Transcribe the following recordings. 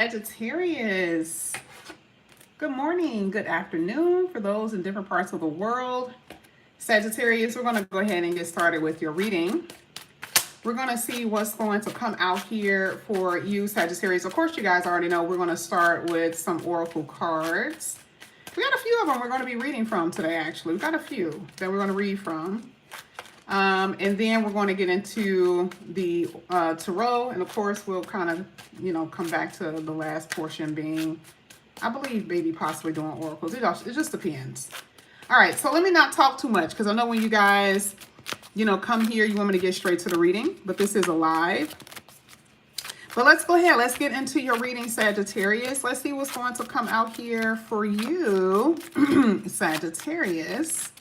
Sagittarius. Good morning, good afternoon for those in different parts of the world. Sagittarius, we're going to go ahead and get started with your reading. We're going to see what's going to come out here for you, Sagittarius. Of course, you guys already know we're going to start with some oracle cards. We got a few of them we're going to be reading from today, actually. We got a few that we're going to read from. And then we're going to get into the tarot. And of course, we'll kind of, come back to the last portion being, I believe, maybe possibly doing oracles. It just depends. All right, so let me not talk too much because I know when you guys, come here, you want me to get straight to the reading, but this is a live. But let's go ahead. Let's get into your reading, Sagittarius. Let's see what's going to come out here for you, Sagittarius.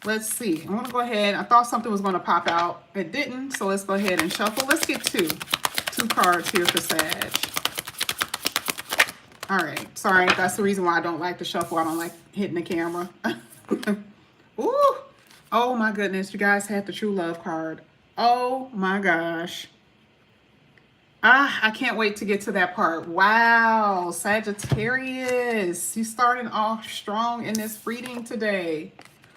Let's see. I'm going to go ahead. I thought something was going to pop out. It didn't. So let's go ahead and shuffle. Let's get two cards here for Sag. All right. Sorry. That's the reason why I don't like to shuffle. I don't like hitting the camera. Ooh. Oh, my goodness. You guys had the true love card. Oh, my gosh. I can't wait to get to that part. Wow. Sagittarius. You starting off strong in this reading today.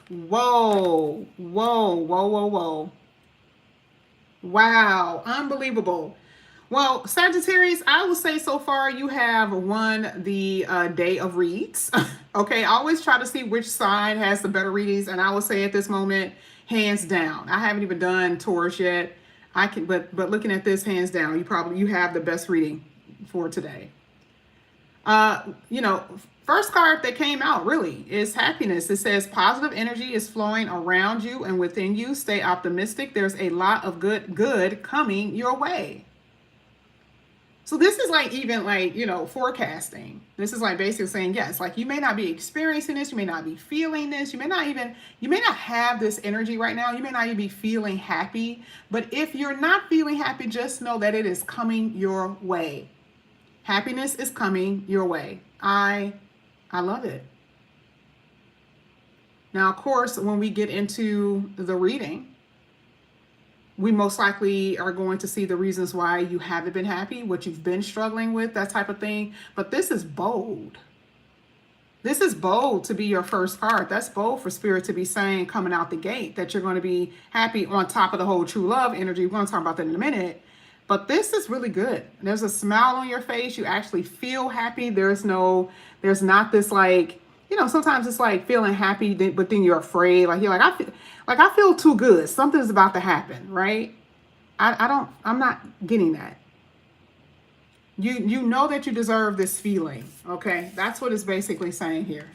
Whoa, whoa, whoa, whoa, whoa. Wow, unbelievable. Well, Sagittarius, I will say so far you have won the day of reads. Okay, I always try to see which side has the better readings, and I will say at this moment, hands down. I haven't even done Taurus yet. But looking at this, hands down, you have the best reading for today. First card that came out really is happiness. It says positive energy is flowing around you and within you. Stay optimistic. There's a lot of good coming your way. So this is forecasting. This is like basically saying, yes, like you may not be experiencing this. You may not be feeling this. You may not have this energy right now. You may not even be feeling happy. But if you're not feeling happy, just know that it is coming your way. Happiness is coming your way. I love it. Now, of course, when we get into the reading, we most likely are going to see the reasons why you haven't been happy, what you've been struggling with, that type of thing. But this is bold. This is bold to be your first card. That's bold for Spirit to be saying coming out the gate that you're going to be happy on top of the whole true love energy. We're going to talk about that in a minute. But this is really good. There's a smile on your face. You actually feel happy. There's not this sometimes it's like feeling happy, but then you're afraid. Like you're like, I feel too good. Something's about to happen, right? I'm not getting that. You know that you deserve this feeling. Okay. That's what it's basically saying here.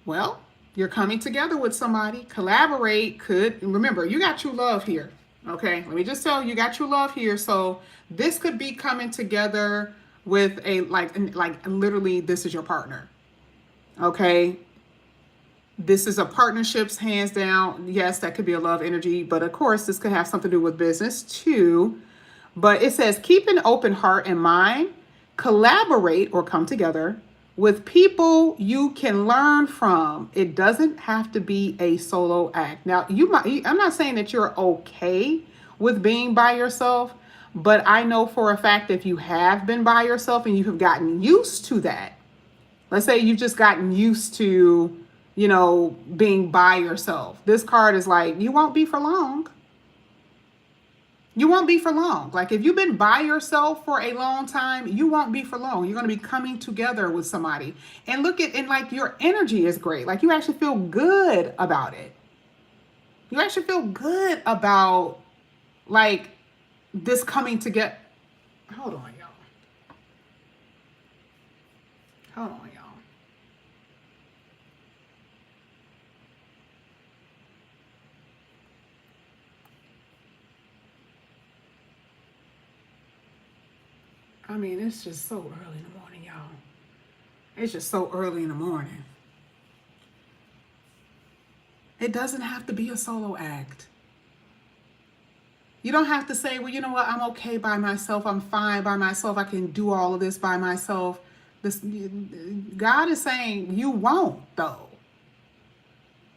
Well, you're coming together with somebody. Collaborate remember, you got true love here. Okay, let me just tell you got true love here. So this could be coming together with a like literally this is your partner. Okay, this is a partnerships, hands down. Yes, that could be a love energy, but of course this could have something to do with business too. But it says keep an open heart and mind, collaborate or come together with people you can learn from. It doesn't have to be a solo act. Now, I'm not saying that you're okay with being by yourself, but I know for a fact if you have been by yourself and you have gotten used to that, let's say you've just gotten used to, being by yourself. This card is like, you won't be for long. You won't be for long. Like if you've been by yourself for a long time, you won't be for long. You're going to be coming together with somebody and like your energy is great. Like you actually feel good about it. You actually feel good about like this coming together. Hold on, y'all. Hold on, y'all. I mean, it's just so early in the morning, y'all. It's just so early in the morning. It doesn't have to be a solo act. You don't have to say, well, you know what? I'm okay by myself. I'm fine by myself. I can do all of this by myself. God is saying you won't, though.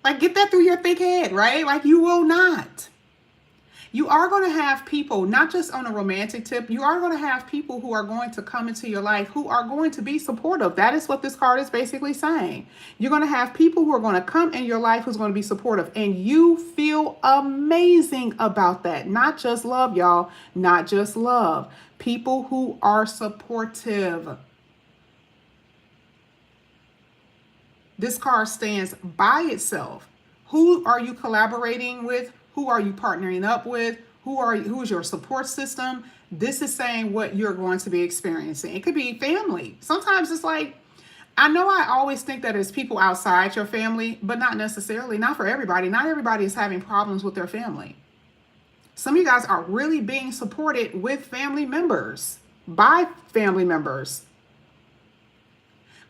Like, get that through your thick head, right? Like, you will not. You are going to have people, not just on a romantic tip, you are going to have people who are going to come into your life who are going to be supportive. That is what this card is basically saying. You're going to have people who are going to come in your life who's going to be supportive, and you feel amazing about that. Not just love, y'all, not just love. People who are supportive. This card stands by itself. Who are you collaborating with? Who are you partnering up with? Who's your support system? This is saying what you're going to be experiencing. It could be family. Sometimes it's like, I know I always think that it's people outside your family, but not necessarily, not for everybody. Not everybody is having problems with their family. Some of you guys are really being supported with family members, by family members.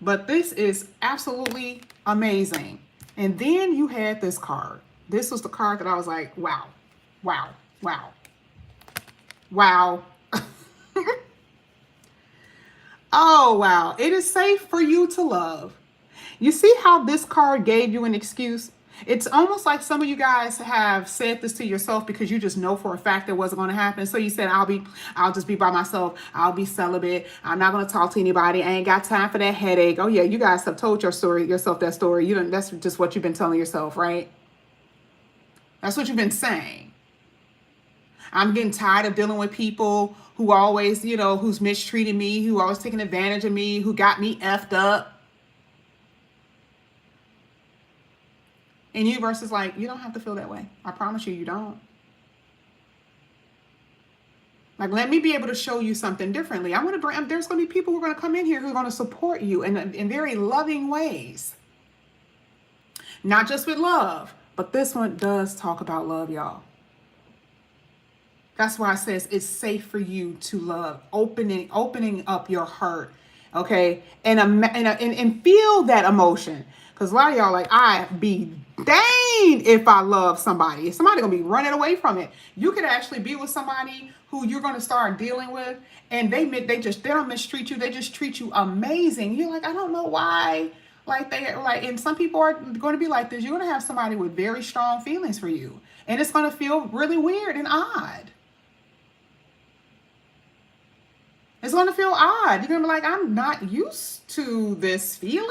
But this is absolutely amazing. And then you had this card. This was the card that I was like, wow, wow, wow, wow. Oh, wow. It is safe for you to love. You see how this card gave you an excuse? It's almost like some of you guys have said this to yourself because you just know for a fact it wasn't going to happen. So you said, I'll just be by myself. I'll be celibate. I'm not going to talk to anybody. I ain't got time for that headache. Oh yeah, you guys have told yourself that story. That's just what you've been telling yourself, right? That's what you've been saying. I'm getting tired of dealing with people who always, who's mistreated me, who always taking advantage of me, who got me effed up. And universe is like, you don't have to feel that way. I promise you, you don't. Like, let me be able to show you something differently. There's going to be people who are going to come in here who are going to support you in very loving ways. Not just with love, but this one does talk about love, y'all. That's why it says it's safe for you to love, opening up your heart, okay, and feel that emotion. Because a lot of y'all like, I be danged if I love somebody. Somebody gonna be running away from it. You could actually be with somebody who you're gonna start dealing with, and they don't mistreat you. They just treat you amazing. You're like, I don't know why. And some people are going to be like this. You're going to have somebody with very strong feelings for you, and it's going to feel really weird and odd. It's going to feel odd. You're going to be like, I'm not used to this feeling.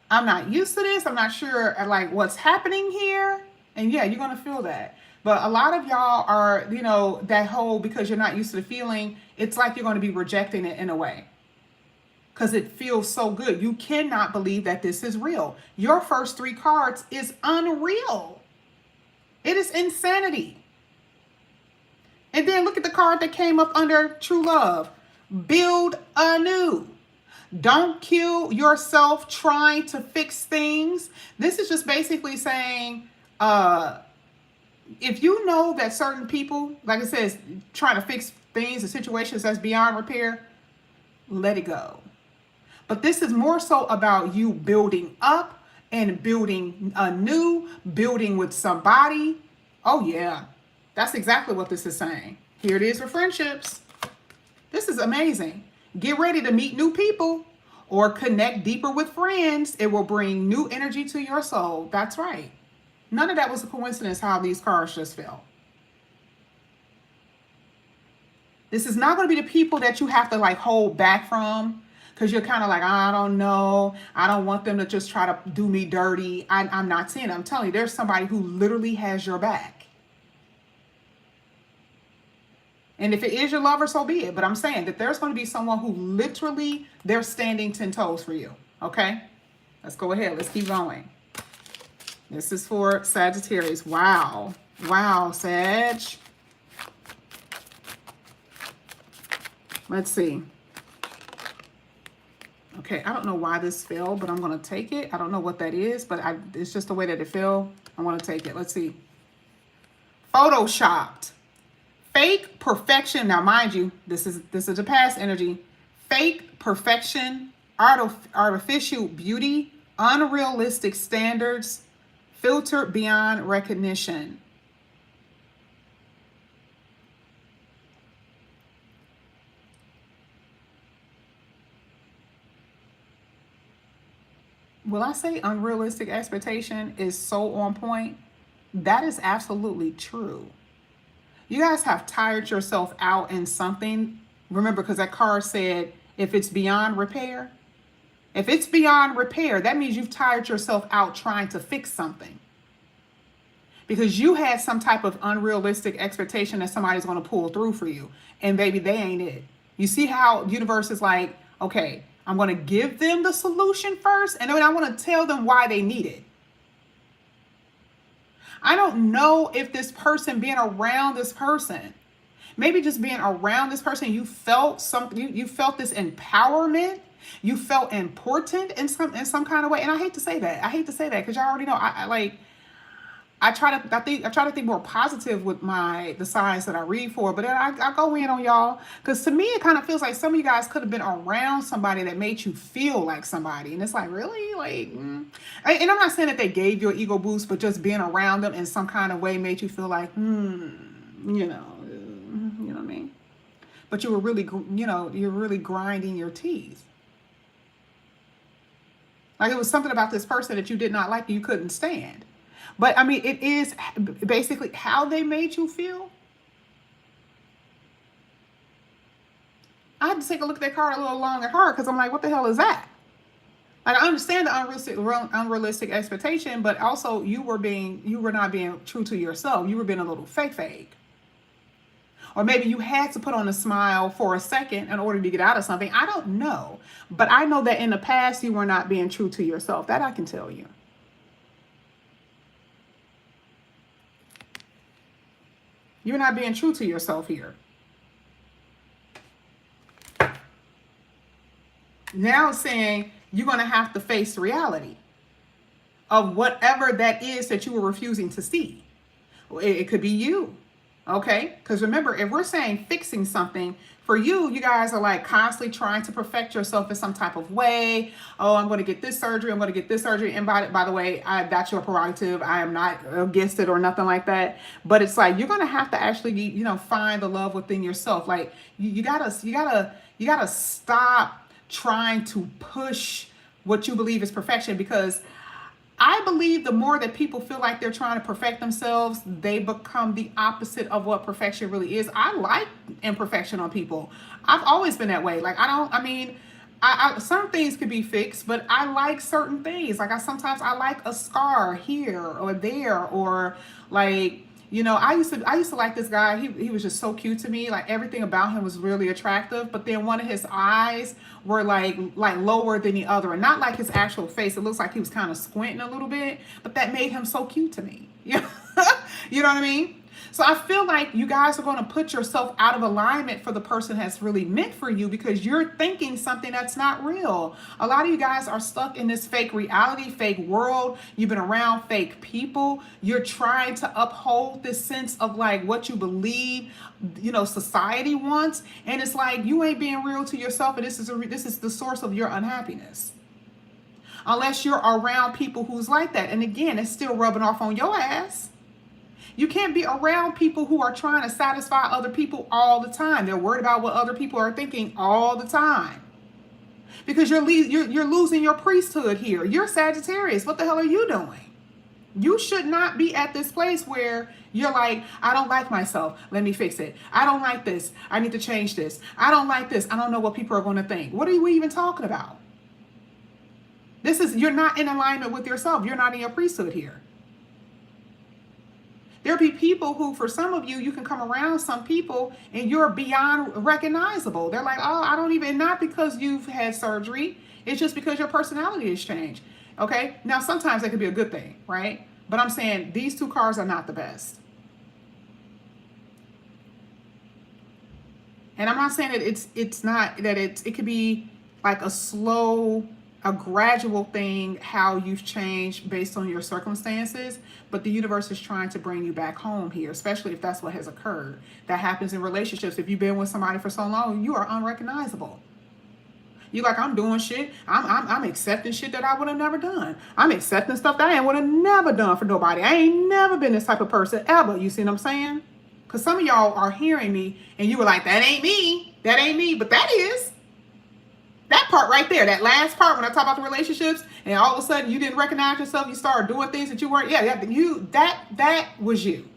I'm not used to this. I'm not sure what's happening here. And yeah, you're going to feel that. But a lot of y'all are, that whole, because you're not used to the feeling, it's like you're going to be rejecting it in a way. Because it feels so good. You cannot believe that this is real. Your first 3 cards is unreal. It is insanity. And then look at the card that came up under true love. Build anew. Don't kill yourself trying to fix things. This is just basically saying, if you know that certain people, like it says, trying to fix things or situations that's beyond repair, let it go. But this is more so about you building up and building anew, building with somebody. Oh yeah. That's exactly what this is saying. Here it is for friendships. This is amazing. Get ready to meet new people or connect deeper with friends. It will bring new energy to your soul. That's right. None of that was a coincidence how these cards just fell. This is not going to be the people that you have to hold back from because you're kind of like, I don't know. I don't want them to just try to do me dirty. I'm not saying it. I'm telling you, there's somebody who literally has your back. And if it is your lover, so be it. But I'm saying that there's going to be someone who literally, they're standing 10 toes for you. Okay? Let's go ahead. Let's keep going. This is for Sagittarius. Wow. Wow, Sag. Let's see. Okay, I don't know why this fell, but I'm going to take it. I don't know what that is, but it's just the way that it fell. I want to take it. Let's see. Photoshopped. Fake perfection. Now, mind you, this is the past energy. Fake perfection, artificial beauty, unrealistic standards, filtered beyond recognition. Will I say unrealistic expectation is so on point? That is absolutely true. You guys have tired yourself out in something. Remember, because that card said if it's beyond repair. If it's beyond repair, that means you've tired yourself out trying to fix something. Because you had some type of unrealistic expectation that somebody's going to pull through for you. And baby, they ain't it. You see how the universe is like, okay, I'm going to give them the solution first, and then I want to tell them why they need it. I don't know if this person, being around this person, maybe just being around this person, you felt something, you felt this empowerment. You felt important in some kind of way. And I hate to say that. I hate to say that because y'all already know I try to think more positive with the signs that I read for, but then I go in on y'all because to me it kind of feels like some of you guys could have been around somebody that made you feel like somebody, and it's like, really, like, and I'm not saying that they gave you an ego boost, but just being around them in some kind of way made you feel like, you know what I mean. But you were really, you're really grinding your teeth. Like it was something about this person that you did not like and you couldn't stand. But I mean, it is basically how they made you feel. I had to take a look at that card a little long and hard because I'm like, what the hell is that? Like, I understand the unrealistic expectation, but also you were not being true to yourself. You were being a little fake. Or maybe you had to put on a smile for a second in order to get out of something. I don't know. But I know that in the past, you were not being true to yourself. That I can tell you. You're not being true to yourself here. Now it's saying you're going to have to face reality of whatever that is that you were refusing to see. It could be you. Okay? Because remember, if we're saying fixing something, for you guys are like constantly trying to perfect yourself in some type of way. Oh, I'm going to get this surgery. I'm going to get this surgery. And by the way, that's your prerogative. I am not against it or nothing like that. But it's like, you're going to have to actually, find the love within yourself. Like you gotta stop trying to push what you believe is perfection, because I believe the more that people feel like they're trying to perfect themselves, they become the opposite of what perfection really is. I like imperfection on people. I've always been that way. Like, some things could be fixed, but I like certain things. Like, sometimes I like a scar here or there, or like, I used to like this guy. He was just so cute to me. Like, everything about him was really attractive. But then one of his eyes were like lower than the other, and not like his actual face. It looks like he was kind of squinting a little bit, but that made him so cute to me. You know what I mean? So I feel like you guys are going to put yourself out of alignment for the person that's really meant for you, because you're thinking something that's not real. A lot of you guys are stuck in this fake reality, fake world. You've been around fake people. You're trying to uphold this sense of like what you believe, society wants. And it's like, you ain't being real to yourself. And this is the source of your unhappiness. Unless you're around people who's like that. And again, it's still rubbing off on your ass. You can't be around people who are trying to satisfy other people all the time. They're worried about what other people are thinking all the time. Because you're losing your priesthood here. You're Sagittarius. What the hell are you doing? You should not be at this place where you're like, I don't like myself. Let me fix it. I don't like this. I need to change this. I don't like this. I don't know what people are going to think. What are we even talking about? You're not in alignment with yourself. You're not in your priesthood here. There'll be people who, for some of you, you can come around some people and you're beyond recognizable. They're like, oh, I don't even, not because you've had surgery. It's just because your personality has changed. Okay. Now, sometimes that could be a good thing, right? But I'm saying these two cards are not the best. And I'm not saying that it could be like a gradual thing, how you've changed based on your circumstances, but the universe is trying to bring you back home here, especially if that's what has occurred. That happens in relationships. If you've been with somebody for so long, you are unrecognizable. You like, I'm doing shit. I'm accepting shit that I would have never done. I'm accepting stuff that I would have never done for nobody. I ain't never been this type of person ever. You see what I'm saying? Because some of y'all are hearing me and you were like, that ain't me. That ain't me. But that is. That part right there, that last part when I talk about the relationships, and all of a sudden you didn't recognize yourself, you started doing things that you weren't. Yeah, you that was you.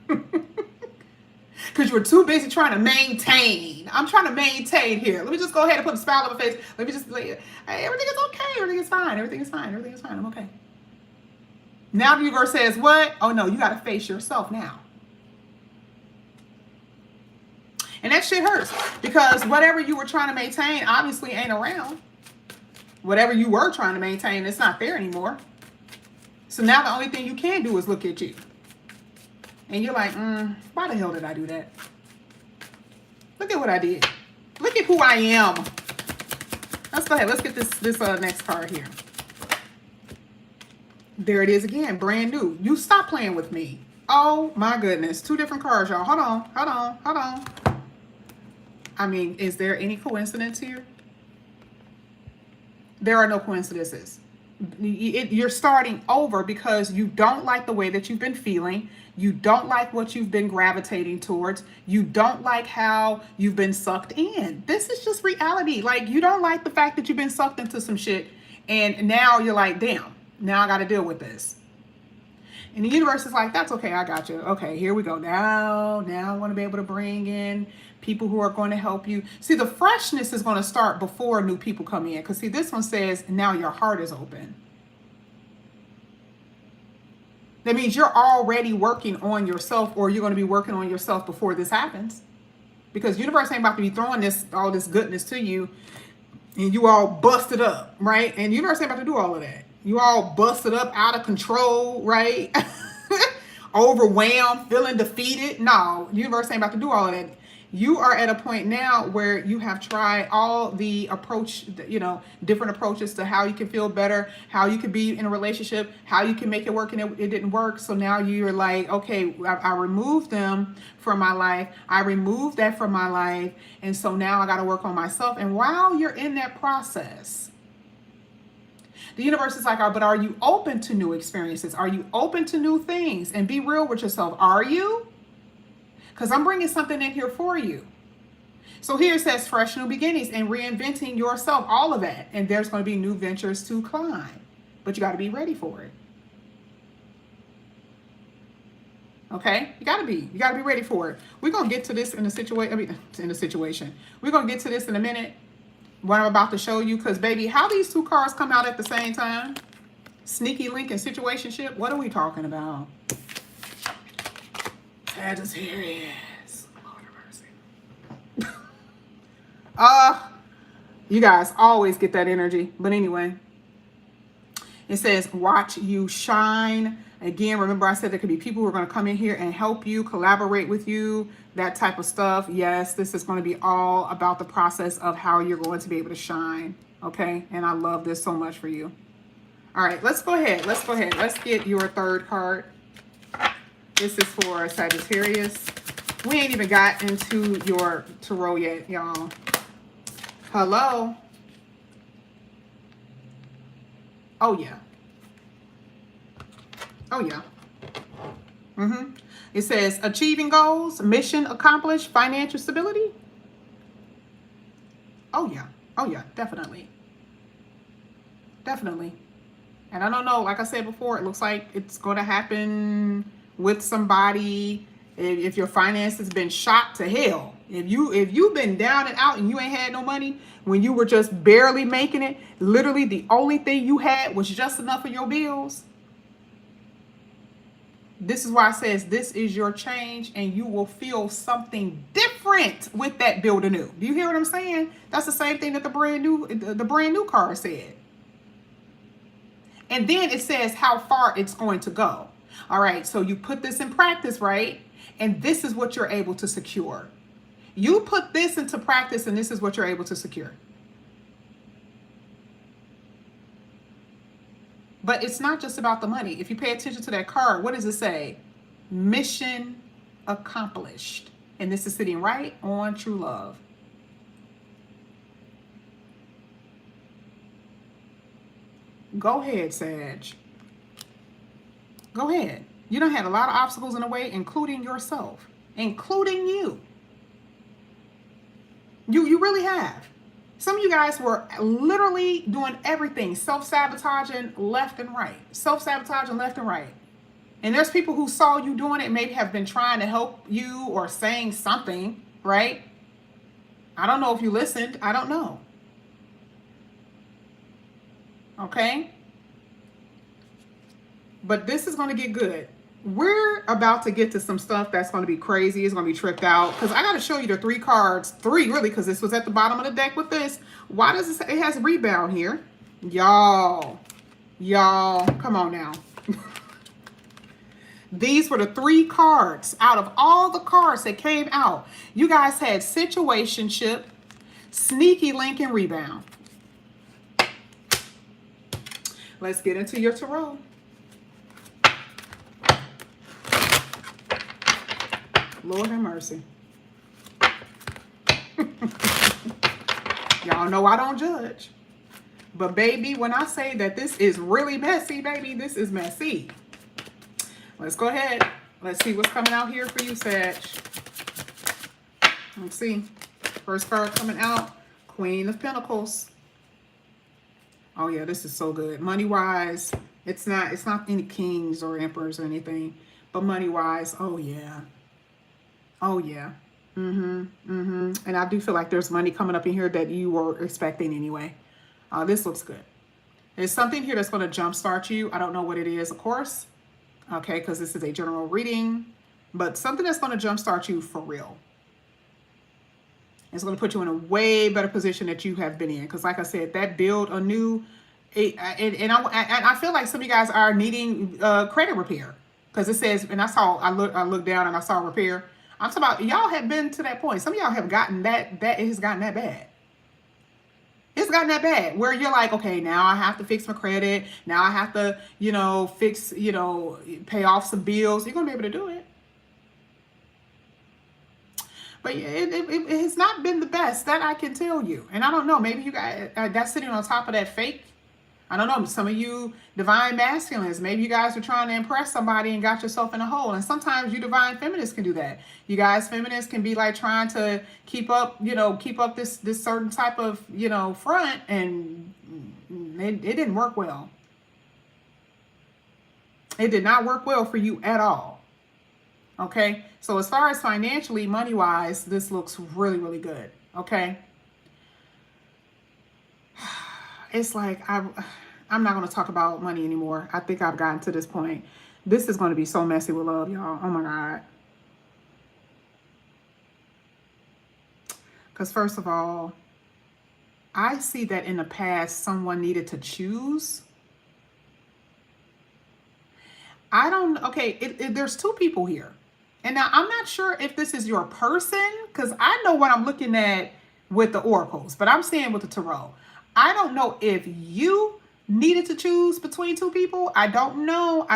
Because you were too busy trying to maintain. I'm trying to maintain here. Let me just go ahead and put a smile on my face. Let me just, hey, everything is okay. Everything is fine. Everything is fine. Everything is fine. I'm okay. Now the universe says what? Oh no, you got to face yourself now. And that shit hurts because whatever you were trying to maintain obviously ain't around. Whatever you were trying to maintain, it's not there anymore. So now the only thing you can do is look at you. And you're like, why the hell did I do that? Look at what I did. Look at who I am. Let's go ahead. Let's get this next card here. There it is again. Brand new. You stop playing with me. Oh my goodness. 2 different cards, y'all. Hold on. I mean, is there any coincidence here? There are no coincidences. You're starting over because you don't like the way that you've been feeling. You don't like what you've been gravitating towards. You don't like how you've been sucked in. This is just reality. Like, you don't like the fact that you've been sucked into some shit. And now you're like, damn, now I got to deal with this. And the universe is like, that's okay. I got you. Okay, here we go. Now I want to be able to bring in people who are going to help you. See, the freshness is going to start before new people come in. Because see, this one says, now your heart is open. That means you're already working on yourself, or you're going to be working on yourself before this happens. Because the universe ain't about to be throwing all this goodness to you and you all busted up, right? And the universe ain't about to do all of that. You all busted up, out of control, right? Overwhelmed, feeling defeated. No, the universe ain't about to do all of that. You are at a point now where you have tried all the different approaches to how you can feel better, how you can be in a relationship, how you can make it work, and it didn't work. So now you're like, okay, I removed them from my life. I removed that from my life. And so now I got to work on myself. And while you're in that process, the universe is like, but are you open to new experiences? Are you open to new things? And be real with yourself. Are you? Because I'm bringing something in here for you. So here it says fresh new beginnings and reinventing yourself, all of that. And there's going to be new ventures to climb. But you got to be ready for it. Okay? You got to be ready for it. We're going to get to this in a situation. We're going to get to this in a minute. What I'm about to show you. Because, baby, how these 2 cards come out at the same time? Sneaky link and situationship. What are we talking about? Sagittarius. Lord of mercy. You guys always get that energy. But anyway, it says, watch you shine. Again, remember I said there could be people who are going to come in here and help you, collaborate with you, that type of stuff. Yes, this is going to be all about the process of how you're going to be able to shine. Okay? And I love this so much for you. All right, let's go ahead. Let's get your 3rd card. This is for Sagittarius. We ain't even got into your tarot yet, y'all. Hello? Oh, yeah. Oh, yeah. It says achieving goals, mission accomplished, financial stability. Oh, yeah. Oh, yeah. Definitely. Definitely. And I don't know, like I said before, it looks like it's going to happen with somebody. If your finances been shot to hell, if you've been down and out and you ain't had no money when you were just barely making it, literally the only thing you had was just enough of your bills. This is why it says this is your change, and you will feel something different with that build anew. Do you hear what I'm saying? That's the same thing that the brand new card said. And then it says how far it's going to go. All right, so you put this in practice, right? And this is what you're able to secure. You put this into practice, and this is what you're able to secure. But it's not just about the money. If you pay attention to that card, what does it say? Mission accomplished. And this is sitting right on true love. Go ahead, Sag. Go ahead. You done had a lot of obstacles in the way, including yourself, including you. You really have. Some of you guys were literally doing everything, self-sabotaging left and right. Self-sabotaging left and right. And there's people who saw you doing it, maybe have been trying to help you or saying something, right? I don't know if you listened. I don't know. Okay? But this is going to get good. We're about to get to some stuff that's going to be crazy. It's going to be tricked out. Because I got to show you the 3 cards. 3, really, because this was at the bottom of the deck with this. Why does it say it has a rebound here? Y'all, come on now. These were the 3 cards out of all the cards that came out. You guys had situationship, sneaky link, and rebound. Let's get into your tarot. Lord have mercy. Y'all know I don't judge. But baby, when I say that this is really messy, baby, this is messy. Let's go ahead. Let's see what's coming out here for you, Sag. Let's see. First card coming out, Queen of Pentacles. Oh yeah, this is so good. Money-wise, it's not any kings or emperors or anything, but money-wise, oh yeah. Oh yeah. And I do feel like there's money coming up in here that you were expecting anyway. This looks good. There's something here that's going to jumpstart you. I don't know what it is, of course. Okay, because this is a general reading. But something that's going to jumpstart you for real. It's going to put you in a way better position that you have been in. Because like I said, that build anew. And I feel like some of you guys are needing credit repair. Because it says, and I looked down and I saw repair. I'm talking about, y'all have been to that point. Some of y'all have gotten that it has gotten that bad. It's gotten that bad where you're like, okay, now I have to fix my credit. Now I have to, fix, pay off some bills. You're going to be able to do it. But it has not been the best, that I can tell you. And I don't know, maybe you guys, that's sitting on top of that fake. I don't know, some of you divine masculines, maybe you guys are trying to impress somebody and got yourself in a hole. And sometimes you divine feminists can do that. You guys feminists can be like trying to keep up this certain type of, front, and it didn't work well. It did not work well for you at all. Okay, so as far as financially, money-wise, this looks really, really good. Okay. It's like, I'm not going to talk about money anymore. I think I've gotten to this point. This is going to be so messy with love, y'all. Oh, my God. Because first of all, I see that in the past, someone needed to choose. There's 2 people here. And now I'm not sure if this is your person, because I know what I'm looking at with the oracles, but I'm saying with the tarot. I don't know if you needed to choose between 2 people. I don't know.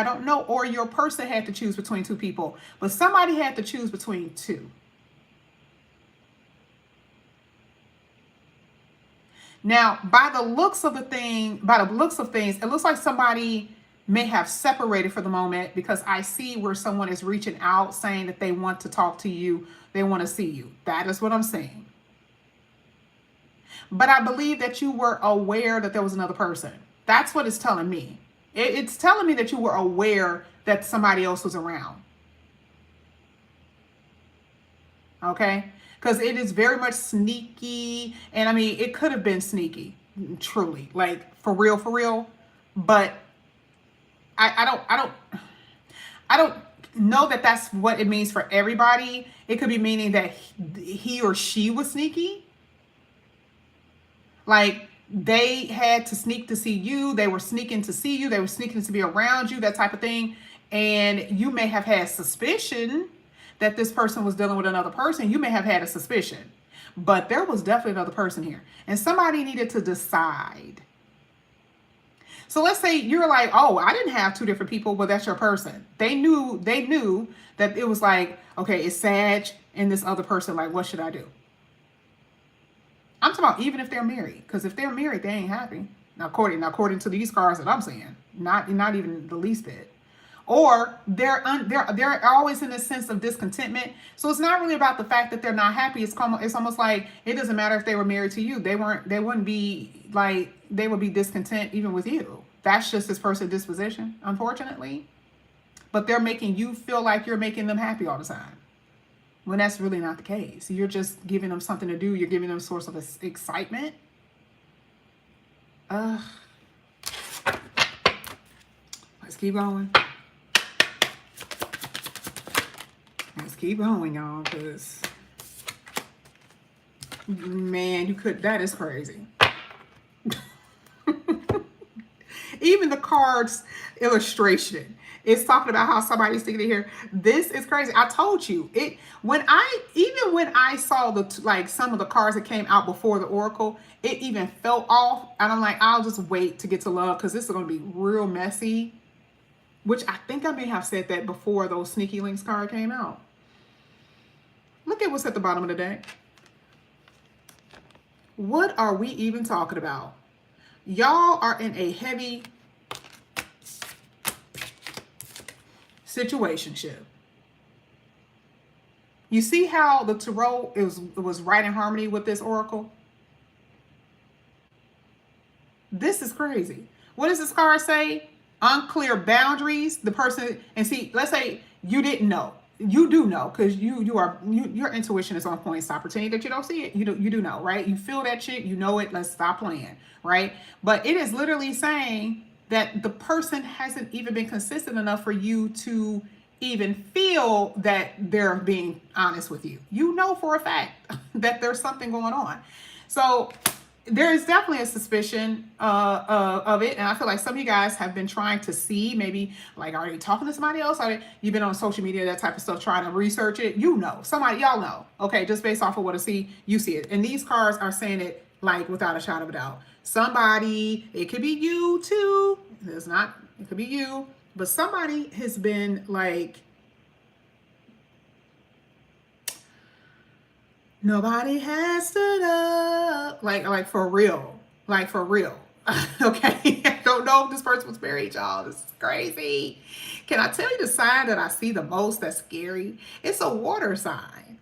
Or your person had to choose between 2 people. But somebody had to choose between 2. Now, by the looks of things, it looks like somebody may have separated for the moment, because I see where someone is reaching out saying that they want to talk to you. They want to see you. That is what I'm saying. But I believe that you were aware that there was another person. That's what it's telling me. It's telling me that you were aware that somebody else was around. Okay? Because it is very much sneaky. And I mean, it could have been sneaky, truly. Like, for real. But I don't know that that's what it means for everybody. It could be meaning that he or she was sneaky. Like, they had to sneak to see you. They were sneaking to see you. They were sneaking to be around you, that type of thing. And you may have had suspicion that this person was dealing with another person. You may have had a suspicion. But there was definitely another person here. And somebody needed to decide. So let's say you're like, oh, I didn't have 2 different people, but that's your person. They knew that it was like, okay, it's Sag and this other person. Like, what should I do? I'm talking about even if they're married, because if they're married, they ain't happy. Now, according to these cards that I'm seeing, not even the least bit. or they're always in a sense of discontentment. So it's not really about the fact that they're not happy. It's almost like it doesn't matter if they were married to you. They wouldn't be like, they would be discontent even with you. That's just this person's disposition, unfortunately. But they're making you feel like you're making them happy all the time, when that's really not the case. You're just giving them something to do. You're giving them a source of excitement. Let's keep going. Let's keep going, y'all, because, man, that is crazy. Even the cards illustration, it's talking about how somebody's sticking it here. This is crazy. I told you it when I saw some of the cards that came out before the oracle, it even felt off. And I'm like, I'll just wait to get to love, because this is going to be real messy. Which I think I may have said that before those Sneaky Links card came out. Look at what's at the bottom of the deck. What are we even talking about? Y'all are in a heavy situationship. You see how the tarot it was right in harmony with this oracle? This is crazy. What does this card say? Unclear boundaries. The person, and see, let's say you didn't know. You do know, because your intuition is on point. Stop pretending that you don't see it. You do know, right? You feel that shit. You know it. Let's stop playing, right? But it is literally saying that the person hasn't even been consistent enough for you to even feel that they're being honest with you. You know for a fact that there's something going on. So there is definitely a suspicion of it. And I feel like some of you guys have been trying to see, maybe like, are you talking to somebody else? You've been on social media, that type of stuff, trying to research it. You know, y'all know. Okay, just based off of what I see, you see it. And these cards are saying it like without a shadow of a doubt. Somebody, it could be you too. It could be you. But somebody has been like, nobody has stood up. Like for real. Like for real. Okay. I don't know if this person was married, y'all. This is crazy. Can I tell you the sign that I see the most that's scary? It's a water sign.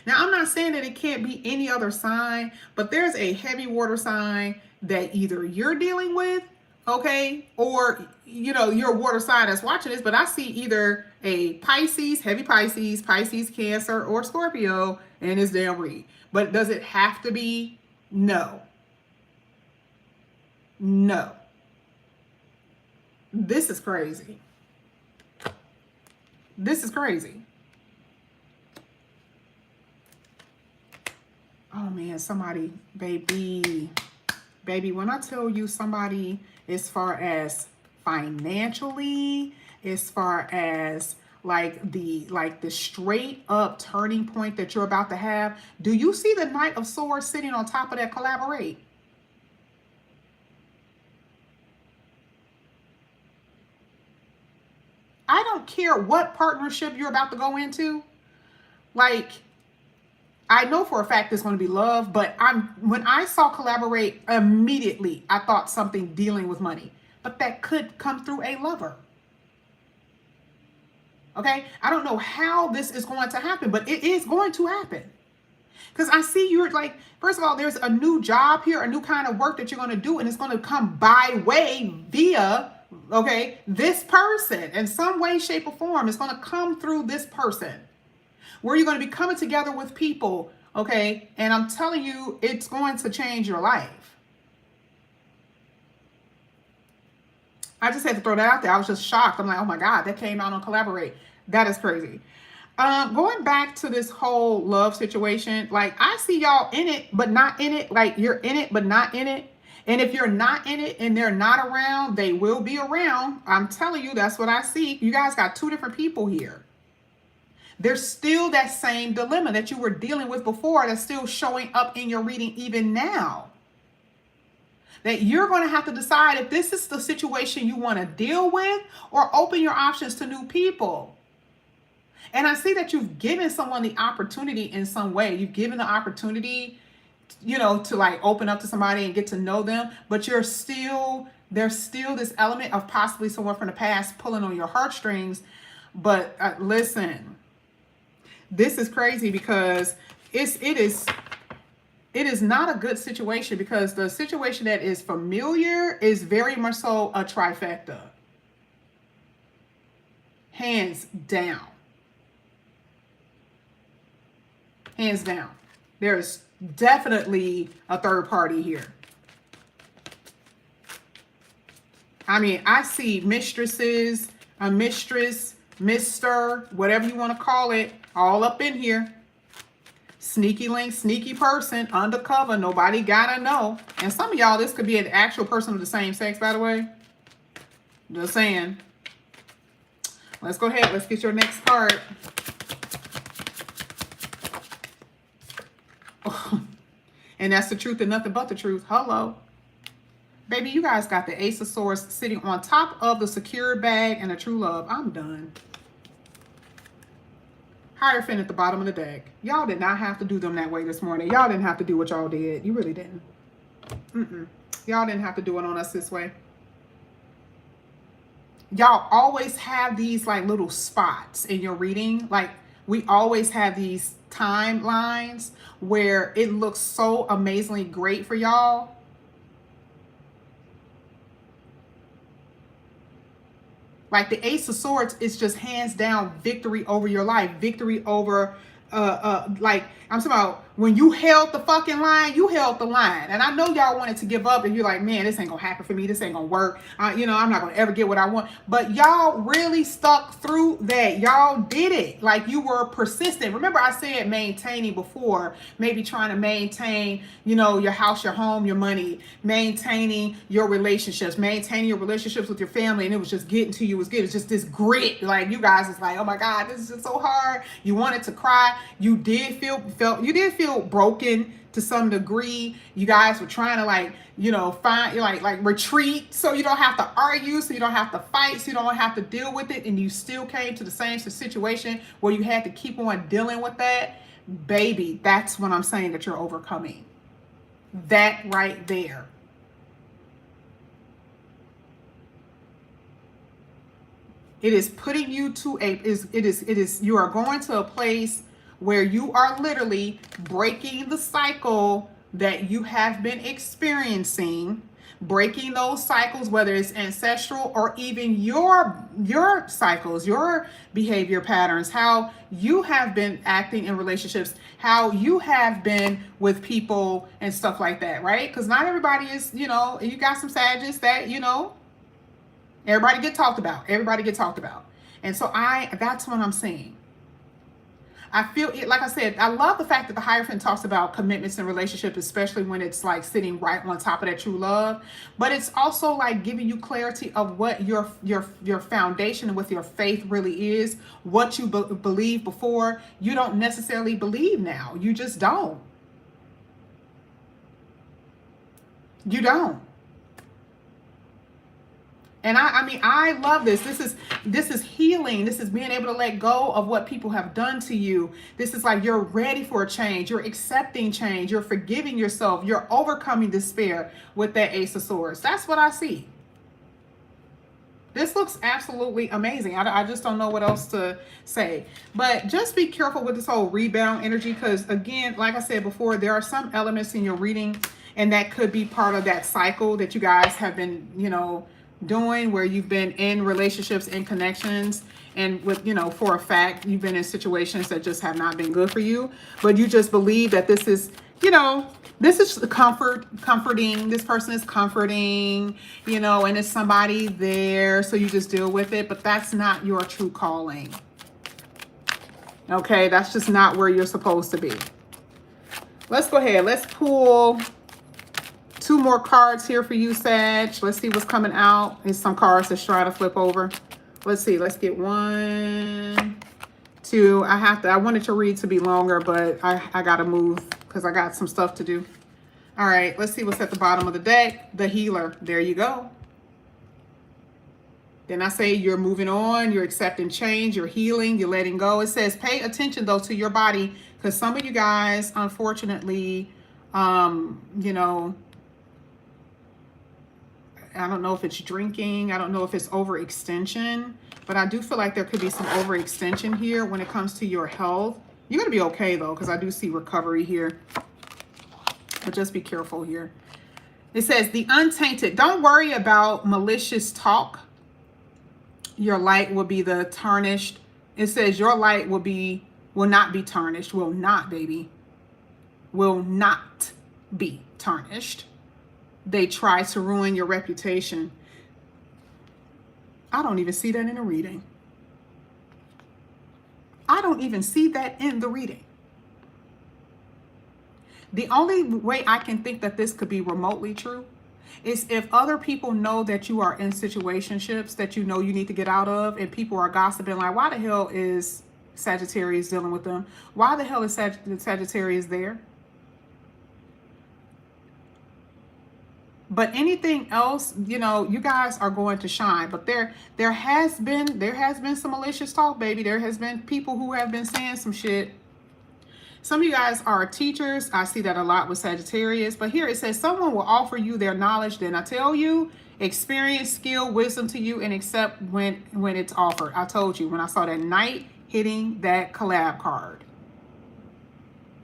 Now, I'm not saying that it can't be any other sign, but there's a heavy water sign that either you're dealing with, okay, or, you're a water sign that's watching this, but I see either a Pisces, heavy Pisces, Cancer, or Scorpio, and it's damn read. But does it have to be? No. No. This is crazy. This is crazy. Oh man, somebody, baby, when I tell you somebody, as far as financially, as far as like the straight up turning point that you're about to have, do you see the Knight of Swords sitting on top of that collaborate? I don't care what partnership you're about to go into. Like, I know for a fact it's going to be love, but when I saw collaborate, immediately I thought something dealing with money, but that could come through a lover. Okay, I don't know how this is going to happen, but it is going to happen. Because I see you're like, first of all, there's a new job here, a new kind of work that you're going to do, and it's going to come by way via, okay, this person in some way, shape, or form. It's going to come through this person, where you're going to be coming together with people, okay? And I'm telling you, it's going to change your life. I just had to throw that out there. I was just shocked. I'm like, oh my God, that came out on Collaborate. That is crazy. Going back to this whole love situation, like I see y'all in it, but not in it. Like you're in it, but not in it. And if you're not in it and they're not around, they will be around. I'm telling you, that's what I see. You guys got two different people here. There's still that same dilemma that you were dealing with before that's still showing up in your reading even now. That you're going to have to decide if this is the situation you want to deal with or open your options to new people. And I see that you've given someone the opportunity in some way. You've given the opportunity, to like open up to somebody and get to know them, but you're still There's still this element of possibly someone from the past pulling on your heartstrings. But listen, this is crazy because it is not a good situation, because the situation that is familiar is very much so a trifecta. Hands down. Hands down. There's definitely a third party here. I mean, I see mistresses, a mistress, Mr., whatever you want to call it, all up in here. Sneaky link, sneaky person, undercover, nobody gotta know. And some of y'all, this could be an actual person of the same sex, by the way. Just saying. Let's go ahead. Let's get your next card. Oh, and that's the truth and nothing but the truth. Hello. Baby, you guys got the Ace of Swords sitting on top of the secured bag and a true love. I'm done. Hierophant at the bottom of the deck. Y'all did not have to do them that way this morning. Y'all didn't have to do what y'all did. You really didn't. Y'all didn't have to do it on us this way. Y'all always have these like little spots in your reading. Like, we always have these timelines where it looks so amazingly great for y'all. Like the Ace of Swords is just hands down victory over your life. Victory over, like, I'm talking about when you held the fucking line, you held the line. And I know y'all wanted to give up and you're like, man, this ain't gonna happen for me. This ain't gonna work. You know, I'm not gonna ever get what I want. But y'all really stuck through that. Y'all did it. Like, you were persistent. Remember I said maintaining before, maybe trying to maintain, you know, your house, your home, your money, maintaining your relationships with your family. And it was just getting to you. It was just this grit. Like, you guys is like, oh my God, this is just so hard. You wanted to cry. You did feel broken to some degree. You guys were trying to, like, you know, find like retreat so you don't have to argue, so you don't have to fight, so you don't have to deal with it, and you still came to the same situation where you had to keep on dealing with that. Baby, that's when I'm saying that you're overcoming. That right there. It is putting you to you are going to a place where you are literally breaking the cycle that you have been experiencing, breaking those cycles, whether it's ancestral or even your cycles, your behavior patterns, how you have been acting in relationships, how you have been with people and stuff like that, right? Because not everybody is, you know, you got some Sagittarius that, you know, everybody get talked about. And so that's what I'm saying. I feel it, like I said, I love the fact that the Hierophant talks about commitments and relationships, especially when it's like sitting right on top of that true love. But it's also like giving you clarity of what your foundation and what your faith really is. What you believe before, you don't necessarily believe now. You just don't. You don't. And I mean, I love this. This is healing. This is being able to let go of what people have done to you. This is like you're ready for a change. You're accepting change. You're forgiving yourself. You're overcoming despair with that Ace of Swords. That's what I see. This looks absolutely amazing. I just don't know what else to say. But just be careful with this whole rebound energy, because again, like I said before, there are some elements in your reading, and that could be part of that cycle that you guys have been, you know, doing, where you've been in relationships and connections, and with, you know, for a fact you've been in situations that just have not been good for you, but you just believe that this is, you know, this is comforting, this person is comforting, you know, and it's somebody there, so you just deal with it. But that's not your true calling. Okay, that's just not where you're supposed to be. Let's go ahead, let's pull 2 more cards here for you, Sag. Let's see what's coming out. There's some cards that's trying to flip over. Let's see. Let's get 1, 2. I wanted to read to be longer, but I got to move because I got some stuff to do. All right. Let's see what's at the bottom of the deck. The Healer. There you go. Then I say you're moving on. You're accepting change. You're healing. You're letting go. It says pay attention, though, to your body, because some of you guys, unfortunately, you know, I don't know if it's drinking. I don't know if it's overextension. But I do feel like there could be some overextension here when it comes to your health. You're going to be okay, though, because I do see recovery here. But just be careful here. It says the untainted. Don't worry about malicious talk. Your light will be the tarnished. It says your light will not be tarnished. Will not, baby. Will not be tarnished. They try to ruin your reputation. I don't even see that in the reading. I don't even see that in the reading. The only way I can think that this could be remotely true is if other people know that you are in situationships that you know you need to get out of, and people are gossiping like, why the hell is Sagittarius dealing with them? Why the hell is Sagittarius there? But anything else, you know, you guys are going to shine. But there has been some malicious talk, baby. There has been people who have been saying some shit. Some of you guys are teachers. I see that a lot with Sagittarius. But here it says someone will offer you their knowledge. Then I tell you, experience, skill, wisdom to you, and accept when it's offered. I told you when I saw that knight hitting that collab card.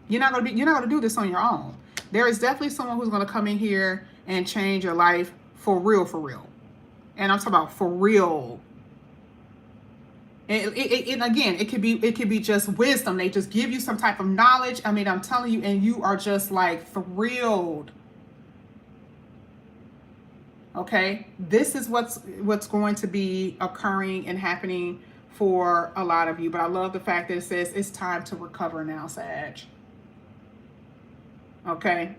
You're not gonna do this on your own. There is definitely someone who's gonna come in here and change your life for real, for real. And I'm talking about for real. And again, it could be just wisdom. They just give you some type of knowledge. I mean, I'm telling you, and you are just like thrilled. Okay, this is what's going to be occurring and happening for a lot of you. But I love the fact that it says it's time to recover now, Sag. Okay.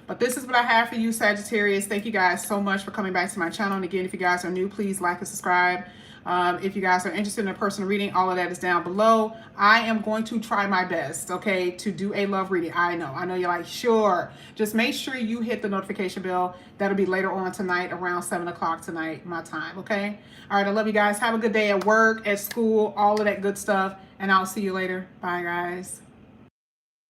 But this is what I have for you, Sagittarius. Thank you guys so much for coming back to my channel. And again, if you guys are new, please like and subscribe. If you guys are interested in a personal reading, all of that is down below. I am going to try my best, okay, to do a love reading. I know you're like, sure. Just make sure you hit the notification bell. That'll be later on tonight, around 7 o'clock tonight, my time, okay? All right, I love you guys. Have a good day at work, at school, all of that good stuff. And I'll see you later. Bye, guys.